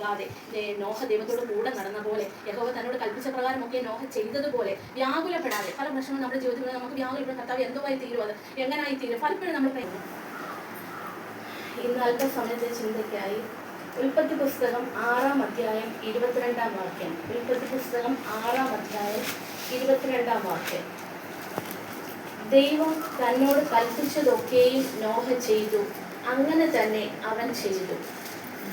പോകാതെ നോഹ ദൈവത്തോട് കൂടെ നടന്ന പോലെ, യഹോവ തന്നോട് കൽപ്പിച്ച പ്രകാരമൊക്കെ നോഹ ചെയ്തതുപോലെ വ്യാകുലപ്പെടാതെ, പല പ്രശ്നങ്ങളും നമ്മുടെ ജീവിതത്തിൽ നമുക്ക് വ്യാകുലപ്പെടുന്ന കർത്താവ് എന്തുമായി തീരും, അത് എങ്ങനായി തീരും, പലപ്പോഴും നമ്മൾ ഇന്ന് അല്പസമയത്തെ ചിന്തയ്ക്കായി ഉൽപ്പത്തി പുസ്തകം 6-ാം അധ്യായം 22-ാം വാക്യം. ഉൽപ്പത്തി പുസ്തകം 6-ാം അധ്യായം 22-ാം വാക്യം. ദൈവം തന്നോട് കൽപ്പിച്ചതൊക്കെയും നോഹ ചെയ്തു, അങ്ങനെ തന്നെ അവൻ ചെയ്തു.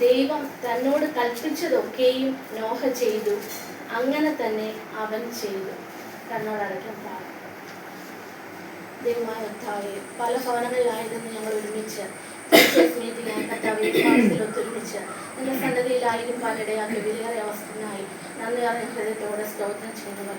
ദൈവം തന്നോട് കൽപ്പിച്ചതൊക്കെയും നോഹ ചെയ്തു, അങ്ങനെ തന്നെ അവൻ ചെയ്തു. കണ്ണോടടക്കം പ്രാർത്ഥന. ദൈവമായ കർത്താവേ, പല ഭവനങ്ങളിലായിരുന്നു ഞങ്ങൾ ഒരുമിച്ച് ഒത്തൊരുമിച്ച് നിന്റെ സന്നദ്ധിയിലായാലും പലയിടയാക്കി വിലയേറെ അവസ്ഥനായി നന്ദി അറിഞ്ഞ ഹൃദയത്തോടെ സ്തോത്രം ചെയ്യുന്നു.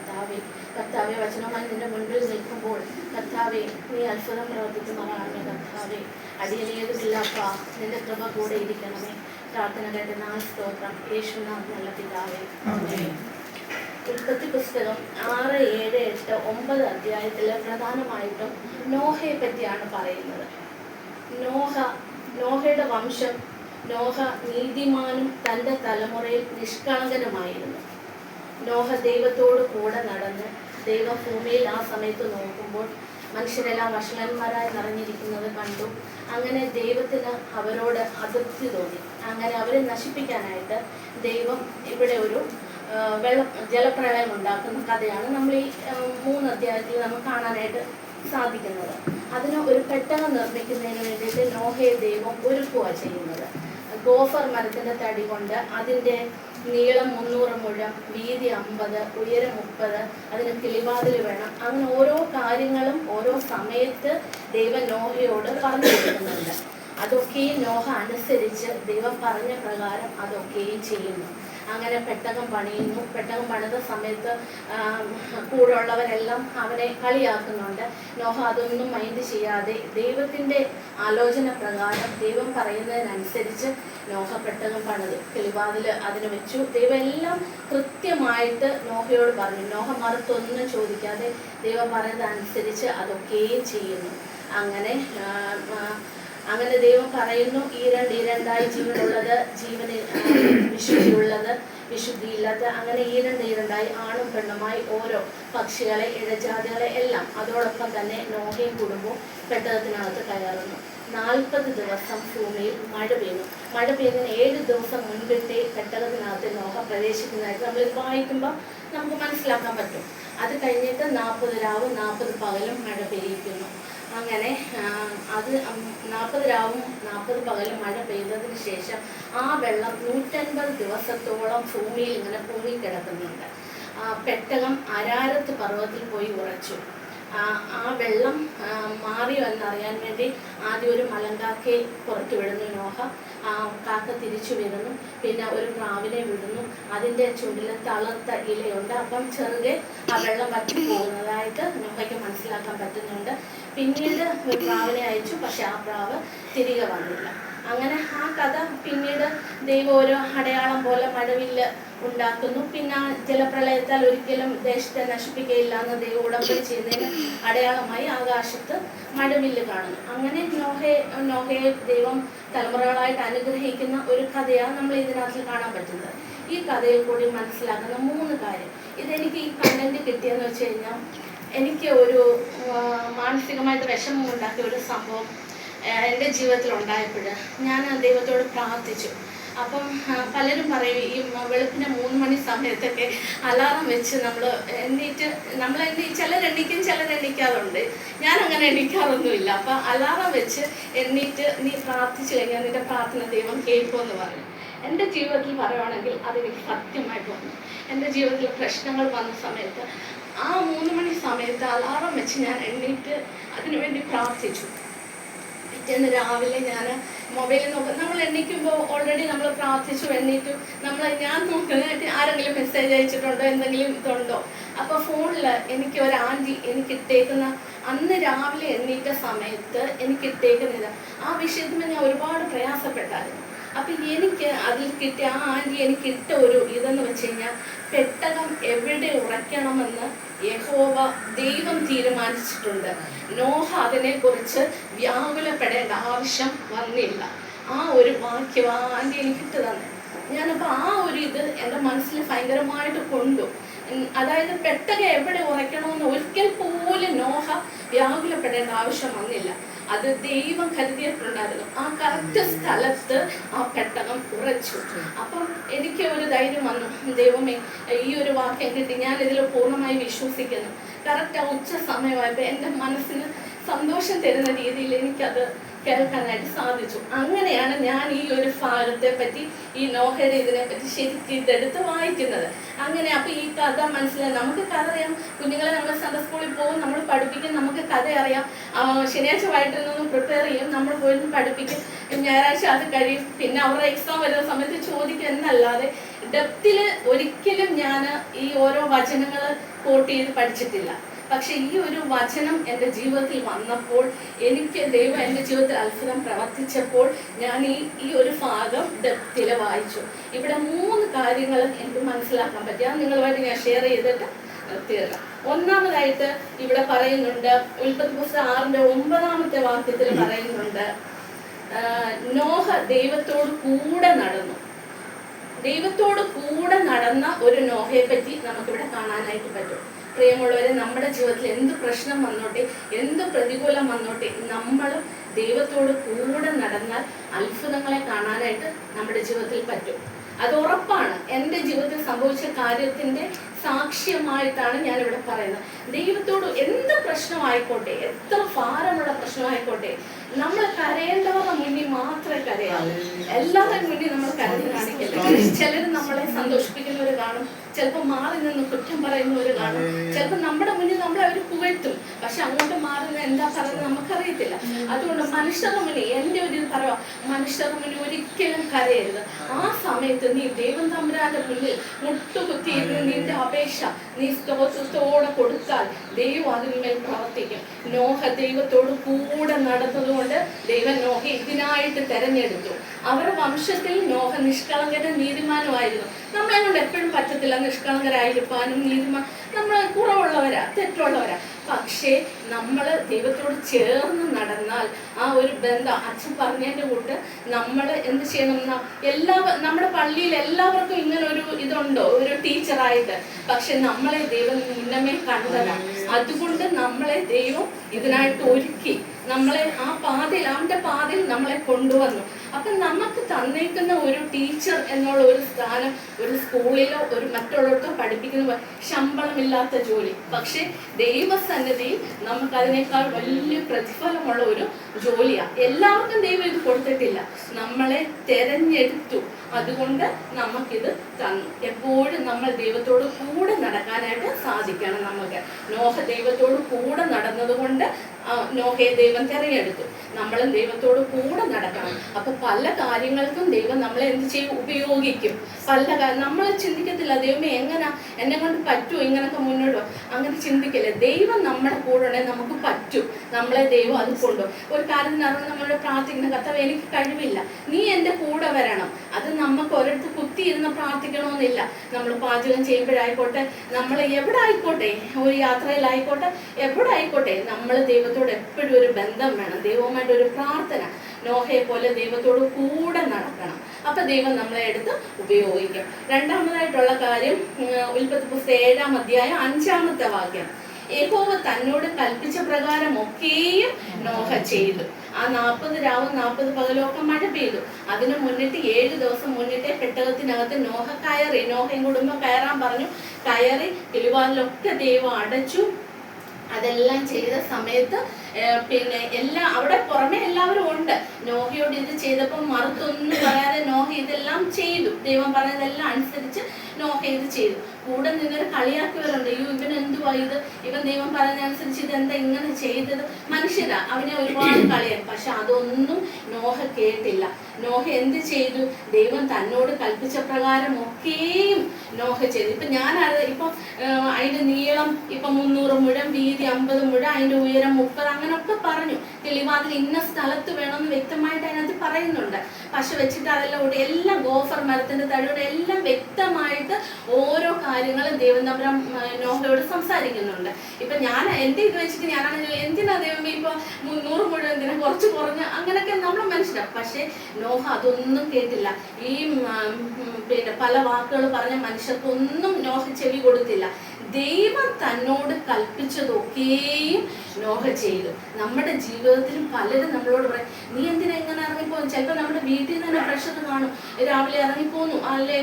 കർത്താവെ വചനമായി നിന്റെ മുൻപിൽ നിൽക്കുമ്പോൾ കർത്താവെ നീ അത്ഭുതം പ്രവർത്തിക്കുമാറാണ്. കർത്താവെ അടിയലേതുമില്ലാത്ത നിന്റെ കൃപ കൂടെ ഇരിക്കണമേ. പ്രാർത്ഥന കേട്ട് നാൾ സ്തോത്രം. യേശുനാം നല്ല പിതാവേ. ഉൽപ്പത്തി പുസ്തകം 6, 7, 8, 9 അധ്യായത്തിൽ പ്രധാനമായിട്ടും നോഹയെ പറ്റിയാണ് പറയുന്നത്. നോഹയുടെ വംശം. നോഹ നീതിമാനും തൻ്റെ തലമുറയിൽ നിഷ്കളങ്കനുമായിരുന്നു. നോഹ ദൈവത്തോട് കൂടെ നടന്ന് ദൈവം ഭൂമിയിൽ ആ സമയത്ത് നോക്കുമ്പോൾ മനുഷ്യരെല്ലാം വഷളന്മാരായി നിറഞ്ഞിരിക്കുന്നത് കണ്ടു. അങ്ങനെ ദൈവത്തിന് അവരോട് അതൃപ്തി തോന്നി. അങ്ങനെ അവരെ നശിപ്പിക്കാനായിട്ട് ദൈവം ഇവിടെ ഒരു ജലപ്രളയം ഉണ്ടാക്കുന്ന കഥയാണ് നമ്മൾ ഈ 3 അധ്യായത്തിൽ നമുക്ക് കാണാനായിട്ട് സാധിക്കുന്നത്. അതിന് ഒരു പെട്ടകം നിർമ്മിക്കുന്നതിന് വേണ്ടിയിട്ട് നോഹയെ ദൈവം ഒരുക്കുകയാണ് ചെയ്യുന്നത്. ഗോഫർ മരത്തിൻ്റെ തടി കൊണ്ട് അതിൻ്റെ നീളം 300 മുഴം, വീതി 50, ഉയരം 30, അതിന് കിളിവാതിൽ വേണം. അങ്ങനെ ഓരോ കാര്യങ്ങളും ഓരോ സമയത്ത് ദൈവം നോഹയോട് പറഞ്ഞു കൊടുക്കുന്നുണ്ട്. അതൊക്കെയും നോഹ അനുസരിച്ച് ദൈവം പറഞ്ഞ പ്രകാരം അതൊക്കെയും ചെയ്യുന്നു. അങ്ങനെ പെട്ടകം പണിയുന്നു. പെട്ടകം പണിത സമയത്ത് കൂടെയുള്ളവരെല്ലാം അവനെ കളിയാക്കുന്നുണ്ട്. നോഹ അതൊന്നും മൈൻഡ് ചെയ്യാതെ ദൈവത്തിൻ്റെ ആലോചന പ്രകാരം ദൈവം പറയുന്നതിനനുസരിച്ച് നോഹ പെട്ടകം പണിതു. കിളിവാതിൽ അതിന് വെച്ചു. ദൈവം എല്ലാം കൃത്യമായിട്ട് നോഹയോട് പറഞ്ഞു. നോഹ മറുത്തൊന്നും ചോദിക്കാതെ ദൈവം പറയുന്നതനുസരിച്ച് അതൊക്കെയും ചെയ്യുന്നു. അങ്ങനെ ദൈവം പറയുന്നു, ഈ രണ്ടായി ജീവനുള്ളത്, ജീവന് വിശുദ്ധിയുള്ളത്, വിശുദ്ധിയില്ലാത്ത, അങ്ങനെ ഈ രണ്ടായി ആണും പെണ്ണുമായി ഓരോ പക്ഷികളെ, ഇഴജാതികളെ എല്ലാം. അതോടൊപ്പം തന്നെ നോഹയും കുടുംബവും പെട്ടകത്തിനകത്ത് കയറുന്നു. 40 ദിവസം ഭൂമിയിൽ മഴ പെയ്യുന്നു. മഴ പെയ്യുന്നതിന് 7 ദിവസം മുൻപിട്ടേ പെട്ടകത്തിനകത്ത് നോഹ പ്രവേശിക്കുന്നതായിട്ട് നമ്മൾ വായിക്കുമ്പോൾ നമുക്ക് മനസ്സിലാക്കാൻ പറ്റും. അത് കഴിഞ്ഞിട്ട് 40 രാവും 40 പകലും മഴ പെയ്യിക്കുന്നു. അങ്ങനെ അത് 40 രാവും 40 പകലും മഴ പെയ്തതിന് ശേഷം ആ വെള്ളം 150 ദിവസത്തോളം ഭൂമിയിൽ ഇങ്ങനെ പൊങ്ങി കിടക്കുന്നുണ്ട്. പെട്ടകം അരാരത്ത് പർവ്വതത്തിൽ പോയി ഉറച്ചു. ആ വെള്ളം മാറിയോ എന്നറിയാൻ വേണ്ടി ആദ്യം ഒരു മലങ്കാക്കയെ പുറത്തു വിടുന്നു നോഹ. കാക്ക തിരിച്ചു വരുന്നു. പിന്നെ ഒരു പ്രാവിനെ വിടുന്നു. അതിൻ്റെ ചുണ്ടിൽ തളർത്ത ഇലയുണ്ട്. അപ്പം ചെറുതെ ആ വെള്ളം വറ്റി പോകുന്നതായിട്ട് നോഹയ്ക്ക് മനസ്സിലാക്കാൻ പറ്റുന്നുണ്ട്. പിന്നീട് ഒരു പ്രാവിനെ അയച്ചു. പക്ഷെ ആ പ്രാവ് തിരികെ വന്നില്ല. അങ്ങനെ ആ കഥ പിന്നീട് ദൈവം ഒരു അടയാളം പോലെ മഴവില്ല് ഉണ്ടാക്കുന്നു. പിന്നെ ജലപ്രളയത്താൽ ഒരിക്കലും ദേശത്തെ നശിപ്പിക്കുകയില്ല എന്ന് ദൈവം ഉടമ്പടി ചെയ്യുന്നതിന് അടയാളമായി ആകാശത്ത് മഴവില്ല് കാണുന്നു. അങ്ങനെ നോഹയെ ദൈവം തലമുറകളായിട്ട് അനുഗ്രഹിക്കുന്ന ഒരു കഥയാണ് നമ്മൾ ഇതിനകത്ത് കാണാൻ പറ്റുന്നത്. ഈ കഥയിൽ കൂടി മനസ്സിലാക്കുന്ന 3 കാര്യം. ഇതെനിക്ക് ഈ കണ്ടന്റ് കിട്ടിയെന്ന് വെച്ച് കഴിഞ്ഞാൽ, എനിക്ക് ഒരു മാനസികമായിട്ട് വിഷമം ഉണ്ടാക്കിയ ഒരു സംഭവം എൻ്റെ ജീവിതത്തിൽ ഉണ്ടായപ്പോൾ ഞാൻ ദൈവത്തോട് പ്രാർത്ഥിച്ചു. അപ്പം പലരും പറയും ഈ വെളുപ്പിന് 3 മണി സമയത്തൊക്കെ അലാറം വെച്ച് നമ്മൾ ചിലരെണ്ണിക്കും ചിലരെണ്ണിക്കാറുണ്ട്. ഞാനങ്ങനെ എണ്ണിക്കാറൊന്നുമില്ല. അപ്പം അലാറം വെച്ച് എണ്ണീറ്റ് നീ പ്രാർത്ഥിച്ചു കഴിഞ്ഞാൽ നിൻ്റെ പ്രാർത്ഥന ദൈവം കേൾക്കുമെന്ന് പറഞ്ഞു. എൻ്റെ ജീവിതത്തിൽ പറയുവാണെങ്കിൽ അതെനിക്ക് സത്യമായിട്ട് വന്നു. എൻ്റെ ജീവിതത്തിൽ പ്രശ്നങ്ങൾ വന്ന സമയത്ത് ആ 3 മണി സമയത്ത് അലാറം വെച്ച് ഞാൻ എണ്ണീറ്റ് അതിനുവേണ്ടി പ്രാർത്ഥിച്ചു. പിറ്റേന്ന് രാവിലെ ഞാൻ മൊബൈലിൽ നോക്കും. നമ്മൾ എണ്ണിക്കുമ്പോൾ ഓൾറെഡി നമ്മൾ പ്രാർത്ഥിച്ചു എണ്ണീറ്റു. ഞാൻ നോക്കുന്നതായിട്ട് ആരെങ്കിലും മെസ്സേജ് അയച്ചിട്ടുണ്ടോ, എന്തെങ്കിലും ഇതുണ്ടോ. അപ്പോൾ ഫോണിൽ എനിക്ക് ഒരു ആൻറ്റി എനിക്കിട്ടേക്കുന്ന, അന്ന് രാവിലെ എണ്ണീറ്റ സമയത്ത് എനിക്കിട്ടേക്കുന്ന ആ വിഷയത്തിൽ ഞാൻ ഒരുപാട് പ്രയാസപ്പെട്ടായിരുന്നു. അപ്പം എനിക്ക് അതിൽ കിട്ടിയ ആ ആൻറ്റി എനിക്കിട്ട ഒരു ഇതെന്ന് വെച്ച് കഴിഞ്ഞാൽ, പെട്ടകം എവിടെ ഉറയ്ക്കണമെന്ന് യഹോവ ദൈവം തീരുമാനിച്ചിട്ടുണ്ട്. നോഹ അതിനെക്കുറിച്ച് വ്യാകുലപ്പെടേണ്ട ആവശ്യം വന്നില്ല. ആ ഒരു വാക്യം ആ ആൻറ്റി എനിക്കിട്ട് തന്നെ. ഞാനപ്പോൾ ആ ഒരു ഇത് എൻ്റെ മനസ്സിൽ ഭയങ്കരമായിട്ട് കൊണ്ടു. അതായത് പെട്ടക എവിടെ ഉറയ്ക്കണമെന്ന് ഒരിക്കൽ പോലും നോഹ വ്യാകുലപ്പെടേണ്ട ആവശ്യം വന്നില്ല. അത് ദൈവം കരുതിയിട്ടുണ്ടായിരുന്നു. ആ കറക്റ്റ് സ്ഥലത്ത് ആ പെട്ടകം ഉറച്ചു. അപ്പം എനിക്ക് ഒരു ധൈര്യം വന്നു, ദൈവമേ ഈ ഒരു വാക്യം കിട്ടി, ഞാൻ ഇതിൽ പൂർണ്ണമായി വിശ്വസിക്കുന്നു. കറക്റ്റ് ആ ഉച്ച സമയമായപ്പോൾ എൻ്റെ മനസ്സിന് സന്തോഷം തരുന്ന രീതിയിൽ എനിക്കത് കേൾക്കാനായിട്ട് സാധിച്ചു. അങ്ങനെയാണ് ഞാൻ ഈ ഒരു ഭാഗത്തെ പറ്റി, ഈ നോഹയുടെ ഇതിനെ പറ്റി ശരിക്കും ഇതെടുത്ത് വായിക്കുന്നത്. അങ്ങനെ അപ്പോൾ ഈ കഥ മനസ്സിലായി. നമുക്ക് കഥ അറിയാം, കുഞ്ഞുങ്ങളെ നമ്മൾ സൺഡേ സ്കൂളിൽ പോകും, നമ്മൾ പഠിപ്പിക്കും, നമുക്ക് കഥ അറിയാം. ശനിയാഴ്ച വൈകിട്ട് നിന്ന് പ്രിപ്പയർ ചെയ്യും, നമ്മൾ പോയി പഠിപ്പിക്കും, ഞായറാഴ്ച അത് കഴിയും, പിന്നെ അവരുടെ എക്സാം വരുന്ന സമയത്ത് ചോദിക്കും എന്നല്ലാതെ ഡെപ്തിൽ ഒരിക്കലും ഞാൻ ഈ ഓരോ വചനങ്ങൾ കോട്ട് ചെയ്ത് പഠിച്ചിട്ടില്ല. പക്ഷെ ഈ ഒരു വചനം എൻ്റെ ജീവിതത്തിൽ വന്നപ്പോൾ, എനിക്ക് ദൈവം എൻ്റെ ജീവിതത്തിൽ അത്ഭുതം പ്രവർത്തിച്ചപ്പോൾ ഞാൻ ഈ ഒരു ഭാഗം ഡെപ്തിൽ വായിച്ചു. ഇവിടെ 3 കാര്യങ്ങൾ എനിക്ക് മനസ്സിലാക്കാൻ പറ്റി. അത് നിങ്ങളുമായിട്ട് ഞാൻ ഷെയർ ചെയ്തിട്ട് തീർക്കാം. ഒന്നാമതായിട്ട് ഇവിടെ പറയുന്നുണ്ട്, ഉൽപ്പത്തി പുസ്തകം 6:9 വാക്യത്തിൽ പറയുന്നുണ്ട്, നോഹ ദൈവത്തോട് കൂടെ നടന്നു. ദൈവത്തോട് കൂടെ നടന്ന ഒരു നോഹയെ പറ്റി നമുക്കിവിടെ കാണാനായിട്ട് പറ്റും. പ്രിയമുള്ളവരെ, നമ്മുടെ ജീവിതത്തിൽ എന്ത് പ്രശ്നം വന്നോട്ടെ, എന്ത് പ്രതികൂലം വന്നോട്ടെ, നമ്മൾ ദൈവത്തോട് കൂടെ നടന്നാൽ അത്ഭുതങ്ങളെ കാണാനായിട്ട് നമ്മുടെ ജീവിതത്തിൽ പറ്റും. അത് ഉറപ്പാണ്. എൻ്റെ ജീവിതത്തിൽ സംഭവിച്ച കാര്യത്തിൻ്റെ സാക്ഷ്യമായിട്ടാണ് ഞാനിവിടെ പറയുന്നത്. ദൈവത്തോട് എന്ത് പ്രശ്നമായിക്കോട്ടെ, എത്ര ഭാരമുള്ള പ്രശ്നമായിക്കോട്ടെ, നമ്മൾ കരയേണ്ടവരുടെ മുന്നിൽ മാത്രമേ കരയാവൂ. എല്ലാവരുടെ മുന്നിൽ നമ്മൾ കരഞ്ഞു കാണിക്കില്ല. ചിലർ നമ്മളെ സന്തോഷിപ്പിക്കുന്നവർ കാണും, ചിലപ്പോൾ മാറി നിന്ന് കുറ്റം പറയുന്നവർ കാണും, ചിലപ്പോൾ നമ്മുടെ മുന്നിൽ നമ്മളെ അവർ പുകഴ്ത്തും, പക്ഷെ അങ്ങോട്ട് മാറുന്ന എന്താ പറയുന്നത് നമുക്കറിയത്തില്ല. അതുകൊണ്ട് മനുഷ്യരുടെ മുന്നിൽ, എൻ്റെ ഒരു ഇത് പറയുക, മനുഷ്യരുടെ മുന്നിൽ ഒരിക്കലും കരയരുത്. ആ സമയത്ത് നീ ദൈവം തമ്പുരാന്റെ മുന്നിൽ മുട്ടുകുത്തിയിരുന്ന് നിന്റെ അപേക്ഷ നീ സ്തോത്രത്തോടെ കൊടുത്താൽ ദൈവം അതിന്മേൽ പ്രവർത്തിക്കും. നോഹ ദൈവത്തോട് കൂടെ നടന്നതുകൊണ്ട് ദൈവം നോഹ ഇതിനായിട്ട് തെരഞ്ഞെടുത്തു. അവരുടെ വംശത്തിൽ നോഹ നിഷ്കളങ്കനും നീതിമാനുമായിരുന്നു. നമ്മളെ കൊണ്ട് എപ്പോഴും പറ്റത്തില്ല നിഷ്കളങ്കരായിരിക്കാനും നമ്മൾ കുറവുള്ളവരാ, തെറ്റുള്ളവരാ. പക്ഷേ നമ്മൾ ദൈവത്തോട് ചേർന്ന് നടന്നാൽ ആ ഒരു ബന്ധം, അച്ഛൻ പറഞ്ഞതിൻ്റെ കൂട്ട് നമ്മൾ എന്ത് ചെയ്യണം, നമ്മുടെ പള്ളിയിൽ എല്ലാവർക്കും ഇങ്ങനെ ഒരു ഇതുണ്ടോ, ഒരു ടീച്ചറായിട്ട്. പക്ഷെ നമ്മളെ ദൈവം മുന്നമേ കണ്ടതാണ്. അതുകൊണ്ട് നമ്മളെ ദൈവം ഇതിനായിട്ട് ഒരുക്കി, നമ്മളെ ആ പാതയിൽ, അവൻ്റെ പാതയിൽ നമ്മളെ കൊണ്ടുവന്നു. അപ്പം നമുക്ക് തന്നേക്കുന്ന ഒരു ടീച്ചർ എന്നുള്ള ഒരു സ്ഥാനം ഒരു സ്കൂളിലോ ഒരു മറ്റുള്ളവർക്കോ പഠിപ്പിക്കുന്ന ശമ്പളമില്ലാത്ത ജോലി. പക്ഷെ ദൈവസന്നിധിയിൽ നമുക്കതിനേക്കാൾ വലിയ പ്രതിഫലമുള്ള ഒരു ജോലിയാണ്. എല്ലാവർക്കും ദൈവം ഇത് കൊടുത്തിട്ടില്ല, നമ്മളെ തെരഞ്ഞെടുത്തു, അതുകൊണ്ട് നമുക്കിത് തന്നു. എപ്പോഴും നമ്മൾ ദൈവത്തോട് കൂടെ നടക്കാനായിട്ട് സാധിക്കണം. നമുക്ക് നോഹ ദൈവത്തോട് കൂടെ നടന്നതുകൊണ്ട് നോഹയെ ദൈവം തിരഞ്ഞെടുത്തു. നമ്മളും ദൈവത്തോട് കൂടെ നടക്കണം. അപ്പൊ പല കാര്യങ്ങൾക്കും ദൈവം നമ്മളെ എന്ത് ചെയ്യും, ഉപയോഗിക്കും. നമ്മൾ ചിന്തിക്കത്തില്ല, ദൈവമേ എങ്ങനെ എന്നെ കൊണ്ട് പറ്റുമോ ഇങ്ങനൊക്കെ മുന്നോട്ടോ, അങ്ങനെ ചിന്തിക്കില്ല. ദൈവം നമ്മുടെ കൂടെ ഉണ്ടെങ്കിൽ നമുക്ക് പറ്റും. നമ്മളെ ദൈവം അത് കൊണ്ടുപോകും. ഒരു കാര്യം നടന്ന് നമ്മളോട് പ്രാർത്ഥിക്കുന്ന, കർത്താവേ എനിക്ക് കഴിവില്ല, നീ എൻ്റെ കൂടെ വരണം. അത് നമുക്ക് ഒരിടത്ത് കുത്തിയിരുന്ന് പ്രാർത്ഥിക്കണമെന്നില്ല. നമ്മൾ പാചകം ചെയ്യുമ്പോഴായിക്കോട്ടെ, നമ്മൾ എവിടെ ആയിക്കോട്ടെ, ഒരു യാത്രയിലായിക്കോട്ടെ, എവിടെ ആയിക്കോട്ടെ, നമ്മൾ ദൈവത്തോട് എപ്പോഴും ഒരു ബന്ധം വേണം, ദൈവവുമായിട്ട് ഒരു പ്രാർത്ഥന. നോഹയെ പോലെ ദൈവത്തോട് കൂടെ നടക്കണം. അപ്പൊ ദൈവം നമ്മളെ എടുത്ത് ഉപയോഗിക്കും. രണ്ടാമതായിട്ടുള്ള കാര്യം, ഉൽപ്പത്തി പുസ്തകം 7-5 വാക്യം, യഹോവ തന്നോട് കൽപ്പിച്ച പ്രകാരം ഒക്കെയും നോഹ ചെയ്തു. ആ 40 രാവും 40 പകലൊക്കെ മഴ പെയ്തു. അതിന് മുന്നിട്ട് 7 ദിവസം മുന്നിട്ടേ പെട്ടകത്തിനകത്ത് നോഹ കയറി. നോഹയും കുടുംബം കയറാൻ പറഞ്ഞു. കയറി കിളിവാതിലൊക്കെ ദൈവം അടച്ചു. അതെല്ലാം ചെയ്ത സമയത്ത് പിന്നെ അവിടെ പുറമെ എല്ലാവരും ഉണ്ട്. നോഹയോട് ഇത് ചെയ്തപ്പോൾ മറുത്തൊന്നും പറയാതെ നോഹ ഇതെല്ലാം ചെയ്തു. ദൈവം പറഞ്ഞതെല്ലാം അനുസരിച്ച് നോഹ ഇത് ചെയ്തു. കൂടെ നിന്നൊരു കളിയാക്കിയവരുണ്ട്, ഇവനെന്തുവാ ഇത്, ഇവൻ ദൈവം പറഞ്ഞതനുസരിച്ച് ഇതെന്താ ഇങ്ങനെ ചെയ്തത്. മനുഷ്യരാ, അവനെ ഒരുപാട് കളിയാക്കും. പക്ഷെ അതൊന്നും നോഹ കേട്ടില്ല. നോഹ എന്ത് ചെയ്തു, ദൈവം തന്നോട് കൽപ്പിച്ച പ്രകാരം ഒക്കെയും നോഹ ചെയ്തു. ഇപ്പൊ ഇപ്പൊ അതിന്റെ നീളം ഇപ്പൊ 300 മുഴം, വീതി 50 മുഴം, അതിന്റെ ഉയരം 30, അങ്ങനൊക്കെ പറഞ്ഞു. കിളിവാതിൽ ഇന്ന സ്ഥലത്ത് വേണമെന്ന് വ്യക്തമായിട്ട് അതിനകത്ത് പറയുന്നുണ്ട്. പശ വെച്ചിട്ട് അതെല്ലാം കൂടി എല്ലാം ഗോഫർ മരത്തിന്റെ തടിയോടെ എല്ലാം വ്യക്തമായിട്ട് ഓരോ കാര്യങ്ങൾ ദൈവം തമ്പുരാൻ നോഹയോട് സംസാരിക്കുന്നുണ്ട്. ഇപ്പൊ ഞാൻ എൻ്റെ ഇത് വെച്ചിട്ട് ഞാനാണെങ്കിൽ എന്തിനാ ദൈവമേ ഇപ്പൊ 100 മുഴുവൻ എന്തിനാ കുറച്ച് കുറഞ്ഞ് അങ്ങനെയൊക്കെ നമ്മൾ മനസ്സിലാക്കും. പക്ഷെ നോഹ അതൊന്നും കേട്ടില്ല. ഈ പിന്നെ പല വാക്കുകൾ പറഞ്ഞ മനുഷ്യർക്കൊന്നും നോഹ ചെവി കൊടുത്തില്ല. ദൈവം തന്നോട് കൽപ്പിച്ചതൊക്കെയും നോഹ ചെയ്തു. നമ്മുടെ ജീവിതത്തിലും പലരും നമ്മളോട് പറയും, നീ എന്തിനാ ഇങ്ങനെ ഇറങ്ങിപ്പോകും? ചിലപ്പോൾ നമ്മുടെ വീട്ടിൽ നിന്ന് തന്നെ പ്രഷർ കാണും, രാവിലെ ഇറങ്ങിപ്പോന്നു അല്ലെ.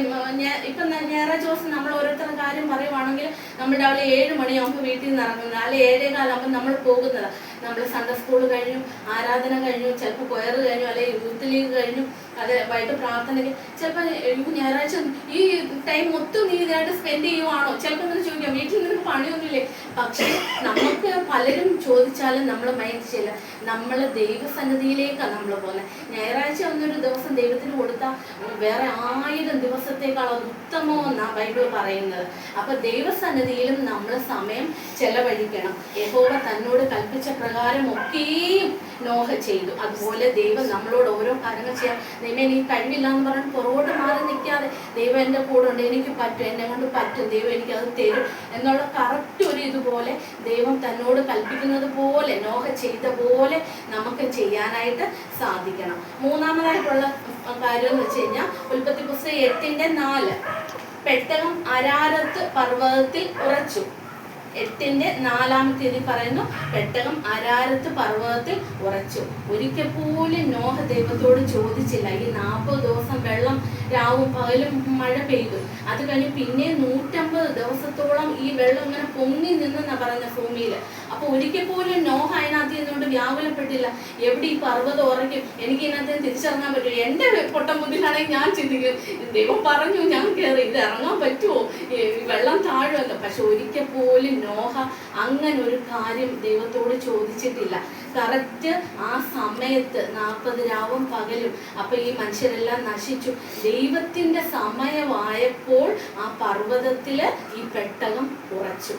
ഇപ്പം ഞായറാഴ്ച ദിവസം നമ്മൾ ഓരോരുത്തരുടെ കാര്യം പറയുവാണെങ്കിൽ നമ്മൾ രാവിലെ 7 മണിയാകുമ്പോൾ വീട്ടിൽ നിന്ന് ഇറങ്ങുന്നത്, അല്ലെ 7:15 നമ്മൾ പോകുന്നത്. നമ്മൾ സൺഡേ സ്കൂൾ കഴിഞ്ഞു, ആരാധന കഴിഞ്ഞു, ചിലപ്പോൾ കൊയർ കഴിഞ്ഞു, അല്ലെ യൂത്ത് ലീഗ് കഴിഞ്ഞു, അത് വൈകിട്ട് പ്രാർത്ഥനയ്ക്ക്. ചിലപ്പോൾ ഞായറാഴ്ച ഈ ടൈം മൊത്തം നീ ഇതായിട്ട് സ്പെൻഡ് ചെയ്യുവാണോ? ചിലപ്പോൾ ഇങ്ങനെ ചോദിക്കാം, വീട്ടിൽ നിനക്ക് പണിയൊന്നുമില്ലേ? പക്ഷെ നമുക്ക് പലരും ചോദിച്ചാലും നമ്മൾ മൈൻഡ് ചെയ്യില്ല. നമ്മൾ ദൈവസന്നിധിയിലേക്കാണ് നമ്മൾ പോകുന്നത്. ഞായറാഴ്ച ഒന്നൊരു ദിവസം ദൈവത്തിന് കൊടുത്താൽ വേറെ 1000 ദിവസത്തേക്കാൾ അത് ഉത്തമമെന്നാണ് ബൈബിൾ പറയുന്നത്. അപ്പൊ ദൈവസന്നിധിയിലും നമ്മൾ സമയം ചെലവഴിക്കണം. യഹോവ തന്നോട് കൽപ്പിച്ച പ്രകാരം ഒക്കെയും നോഹ ചെയ്തു. അതുപോലെ ദൈവം നമ്മളോട് ഓരോ കാര്യങ്ങൾ ചെയ്യാം. ദൈവം എനിക്ക് കഴിവില്ല എന്ന് പറഞ്ഞിട്ട് പുറകോട്ട് മാറി നിൽക്കാതെ, ദൈവം എൻ്റെ കൂടെ ഉണ്ട്, എനിക്ക് പറ്റും, എന്നെ കൊണ്ട് പറ്റും, ദൈവം എനിക്കത് തരും എന്നുള്ള കറക്റ്റ് ഒരു ഇതുപോലെ ദൈവം തന്നോട് കൽപ്പിക്കുന്നത് പോലെ നോഹ ചെയ്ത പോലെ നമുക്ക് ചെയ്യാനായിട്ട് സാധിക്കണം. മൂന്നാമതായിട്ടുള്ള കാര്യം എന്ന് വെച്ച് കഴിഞ്ഞാൽ ഉൽപ്പത്തി പുസ്തകം 8:4 പെട്ടകം അരാരത്ത് പർവ്വതത്തിൽ ഉറച്ചു. 8:4 പറയുന്നു, പെട്ടകം അരാരത്ത് പർവ്വതത്തിൽ ഉറച്ചു. ഒരിക്കൽ പോലും നോഹ ദൈവത്തോട് ചോദിച്ചില്ല. ഈ 40 ദിവസം വെള്ളം രാവും പകലും മഴ പെയ്തു. അത് കഴിഞ്ഞ് പിന്നെ 150 ദിവസത്തോളം ഈ വെള്ളം ഇങ്ങനെ പൊങ്ങി നിന്നെന്നാ പറഞ്ഞ ഭൂമിയിൽ. അപ്പൊ ഒരിക്കൽ പോലും നോഹ അതിനകത്ത് നിന്നുകൊണ്ട് വ്യാകുലപ്പെട്ടില്ല. എവിടെ ഈ പർവ്വതം ഉറയ്ക്കും, എനിക്ക് ഇതിനകത്ത് തിരിച്ചിറങ്ങാൻ പറ്റും? എൻ്റെ പൊട്ടം ബുദ്ധിയിലാണെങ്കിൽ ഞാൻ ചിന്തിക്കും, ദൈവം പറഞ്ഞു ഞാൻ കയറി, ഇത് ഇറങ്ങാൻ പറ്റുമോ, വെള്ളം താഴുമല്ലോ. പക്ഷെ ഒരിക്കൽ പോലും നോഹ അങ്ങനെ ഒരു കാര്യം ദൈവത്തോട് ചോദിച്ചിട്ടില്ല. കറക്റ്റ് ആ സമയത്ത് 40 രാവും പകലും അപ്പൊ ഈ മനുഷ്യരെല്ലാം നശിച്ചു. ദൈവത്തിന്റെ സമയമായപ്പോൾ ആ പർവ്വതത്തില് ഈ പെട്ടകം ഉറച്ചു.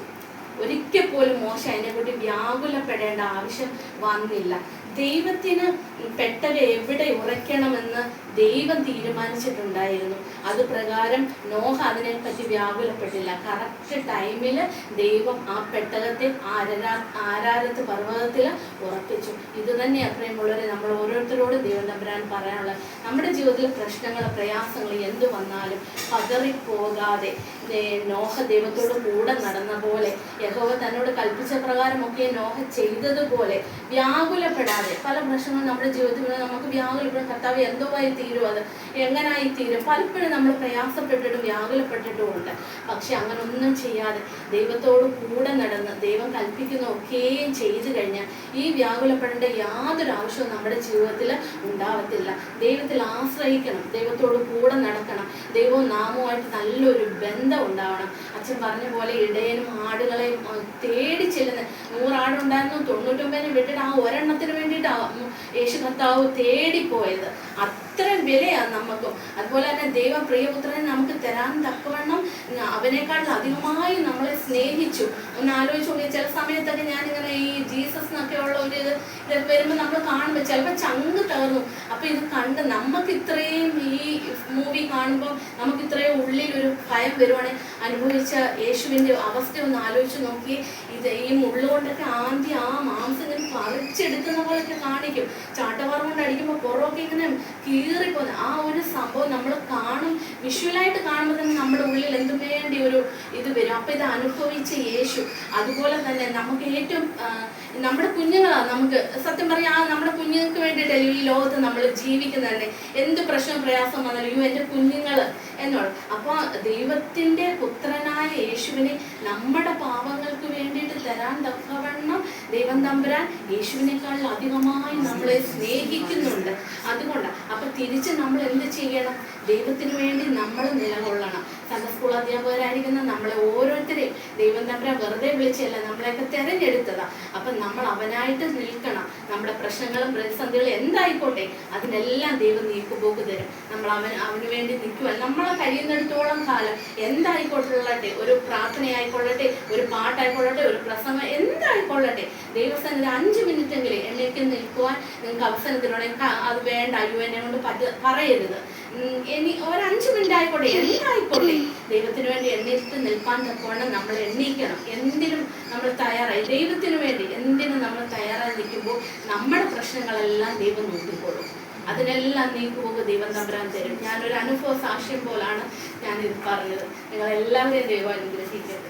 ഒരിക്കൽ പോലും മോശ അതിനെക്കുറിച്ച് വ്യാകുലപ്പെടേണ്ട ആവശ്യം വന്നില്ല. ദൈവത്തിന് പെട്ടകം എവിടെ ഉറയ്ക്കണമെന്ന് ദൈവം തീരുമാനിച്ചിട്ടുണ്ടായിരുന്നു. അത് പ്രകാരം നോഹ അതിനെപ്പറ്റി വ്യാകുലപ്പെട്ടില്ല. കറക്റ്റ് ടൈമിൽ ദൈവം ആ പെട്ടകത്തെ ആരാരത്ത് പർവ്വതത്തിൽ ഉറപ്പിച്ചു. ഇത് തന്നെ അത്രയുമുള്ളവരെ നമ്മൾ ഓരോരുത്തരോടും ദൈവം തമ്പുരാൻ പറയാനുള്ളത്. നമ്മുടെ ജീവിതത്തിൽ പ്രശ്നങ്ങൾ, പ്രയാസങ്ങൾ എന്തു വന്നാലും പതറിപ്പോകാതെ നോഹ ദൈവത്തോട് കൂടെ നടന്ന പോലെ, യഹോവ തന്നോട് കൽപ്പിച്ച പ്രകാരമൊക്കെ നോഹ ചെയ്തതുപോലെ വ്യാകുലപ്പെടാതെ. പല പ്രശ്നങ്ങളും നമ്മുടെ ജീവിതത്തിൽ നമുക്ക് വ്യാകുലപ്പെടും. കർത്താവ് എന്തോ ആയി തീരും, അത് എങ്ങനായി തീരും. പലപ്പോഴും നമ്മൾ പ്രയാസപ്പെട്ടിട്ടും വ്യാകുലപ്പെട്ടിട്ടും ഉണ്ട്. പക്ഷെ അങ്ങനെ ഒന്നും ചെയ്യാതെ ദൈവത്തോട് കൂടെ നടന്ന് ദൈവം കൽപ്പിക്കുന്ന ഒക്കെയും ചെയ്തു കഴിഞ്ഞാൽ ഈ വ്യാകുലപ്പെടേണ്ട യാതൊരു ആവശ്യവും നമ്മുടെ ജീവിതത്തിൽ ഉണ്ടാവത്തില്ല. ദൈവത്തിൽ ആശ്രയിക്കണം, ദൈവത്തോട് കൂടെ നടക്കണം, ദൈവവും നാമുമായിട്ട് നല്ലൊരു ബന്ധം ഉണ്ടാവണം. അച്ഛൻ പറഞ്ഞ പോലെ ഇടയനും ആടുകളെയും തേടി ചെല്ലുന്ന 100 ആടുണ്ടായിരുന്നു, 99 വിട്ടിട്ട് ആ ഒരെണ്ണത്തിന് വേണ്ടിയിട്ടാണ് യേശു കർത്താവ് തേടിപ്പോയത്. അത്രയും വിലയാണ് നമുക്കും. അതുപോലെ തന്നെ ദൈവ പ്രിയപുത്രനെ നമുക്ക് തരാൻ തക്കവണ്ണം അവനേക്കാൾ അധികമായി നമ്മളെ സ്നേഹിച്ചു. ഒന്ന് ആലോചിച്ച് നോക്കി. ചില സമയത്തൊക്കെ ഞാനിങ്ങനെ ഈ ജീസസ് എന്നൊക്കെ ഉള്ള ഒരു ഇത് വരുമ്പോൾ നമ്മൾ കാണുമ്പോൾ ചിലപ്പോൾ ചങ്ക് തകർന്നു. അപ്പം ഇത് കണ്ട് നമുക്ക് ഇത്രയും ഈ മൂവി കാണുമ്പോൾ നമുക്ക് ഇത്രയും ഉള്ളിലൊരു ഭയം വരുവാണെങ്കിൽ അനുഭവിച്ച യേശുവിൻ്റെ അവസ്ഥ ഒന്ന് ആലോചിച്ച് നോക്കി. ഇത് ഈ മുള്ളുകൊണ്ടൊക്കെ ആദ്യം ആ മാംസം ഇങ്ങനെ പറിച്ചെടുക്കുന്ന പോലൊക്കെ കാണിക്കും. ചാട്ടവാർ കൊണ്ട് അടിക്കുമ്പോൾ പുറമൊക്കെ ഇങ്ങനെ കീറിപ്പോകുന്ന ആ ഒരു സംഭവം നമ്മൾ കാണും. വിഷ്വലായിട്ട് കാണുമ്പോൾ തന്നെ നമ്മുടെ ഉള്ളിൽ എന്തും വേണ്ടി ഒരു ഇത് വരും. അപ്പം ഇത് അനുഭവിച്ച യേശു അതുപോലെ തന്നെ നമുക്ക് ഏറ്റവും നമ്മുടെ കുഞ്ഞുങ്ങളാണ്. നമുക്ക് സത്യം പറയാം, നമ്മുടെ കുഞ്ഞുങ്ങൾക്ക് വേണ്ടിയിട്ടല്ലേ ഈ ലോകത്ത് നമ്മൾ ജീവിക്കുന്നത് തന്നെ. എന്ത് പ്രശ്നം പ്രയാസം വന്നാലും എൻ്റെ കുഞ്ഞുങ്ങൾ എന്നോട്. അപ്പോൾ ദൈവത്തിൻ്റെ പുത്രനായ യേശുവിനെ നമ്മുടെ പാപങ്ങൾക്ക് വേണ്ടിയിട്ട് തരാൻ തക്കവണ്ണം ദൈവം തമ്പുരാൻ യേശുവിനേക്കാൾ അധികമായി നമ്മളെ സ്നേഹിക്കുന്നുണ്ട്. അതുകൊണ്ടാണ്. അപ്പം തിരിച്ച് നമ്മൾ എന്ത് ചെയ്യണം? ദൈവത്തിന് വേണ്ടി നമ്മൾ നിലകൊള്ളണം. സൺഡേ സ്കൂൾ അധ്യാപകരായിരിക്കുന്ന നമ്മളെ ഓരോരുത്തരെയും ദൈവം തമ്പുരാൻ വെറുതെ വിളിച്ചല്ല, നമ്മളെയൊക്കെ തിരഞ്ഞെടുത്തതാണ്. അപ്പം നമ്മൾ അവനായിട്ട് നിൽക്കണം. നമ്മുടെ പ്രശ്നങ്ങളും പ്രതിസന്ധികളും എന്തായിക്കോട്ടെ അതിനെല്ലാം ദൈവം നീക്കുപോക്ക് തരും. നമ്മൾ അവന് വേണ്ടി നിൽക്കുക. നമ്മളെ കഴിയുന്നിടത്തോളം കാലം എന്തായിക്കൊള്ളട്ടെ, ഒരു പ്രാർത്ഥനയായിക്കൊള്ളട്ടെ, ഒരു പാട്ടായിക്കൊള്ളട്ടെ, ഒരു പ്രസംഗം എന്തായിക്കൊള്ളട്ടെ, ദൈവസന്നിധി 5 മിനിറ്റെങ്കിലും എണ്ണയ്ക്ക് നിൽക്കുവാൻ നിങ്ങൾക്ക് അവസരത്തിലൂടെ അത് വേണ്ട, അയ്യോ എന്നെ കൊണ്ട് പറയരുത്, ഇനി ഒരു 5 മിനിറ്റ് ആയിക്കോട്ടെ, എന്തായിക്കോട്ടെ ആയിക്കൊള്ളേ, ദൈവത്തിന് വേണ്ടി എണ്ണീറ്റ് നിൽപ്പാൻ തക്കവണ്ണം നമ്മൾ എണ്ണീക്കണം. എന്തിനും നമ്മൾ തയ്യാറായി, ദൈവത്തിന് വേണ്ടി എന്തിനും നമ്മൾ തയ്യാറായി നിൽക്കുമ്പോൾ നമ്മുടെ പ്രശ്നങ്ങളെല്ലാം ദൈവം നോക്കിക്കോളും. അതിനെല്ലാം നീക്കുപോകും ദൈവം തമ്പുരാൻ തരും. ഞാനൊരു അനുഭവ സാക്ഷ്യം പോലാണ് ഞാനിത് പറഞ്ഞത്. നിങ്ങളെല്ലാവരെയും ദൈവം അനുഗ്രഹിക്കട്ടെ.